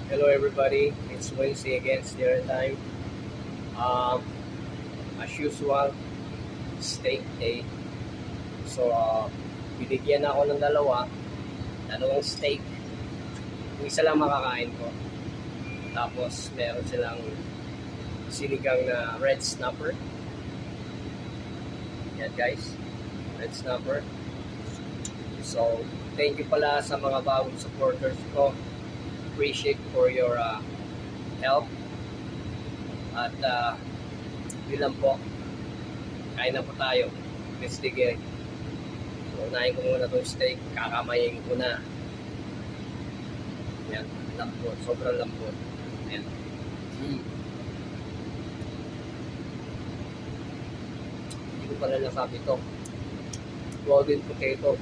Hello everybody, it's Wednesday again, dinner time. Um, as usual, steak day. So, binigyan ako ng dalawang steak. Yung isa lang makakain ko. Tapos, meron silang sinigang na red snapper. Yan guys, red snapper. So, thank you pala sa mga bagong supporters ko. Appreciate for your help. At yun lang po. Kain na po tayo. Let's dig in. So, unahin ko muna itong steak. Kakamayin ko na. Yan. Lambot. Sobrang lambot. Yan. Hindi ko pala nasabi ito. Golden potato.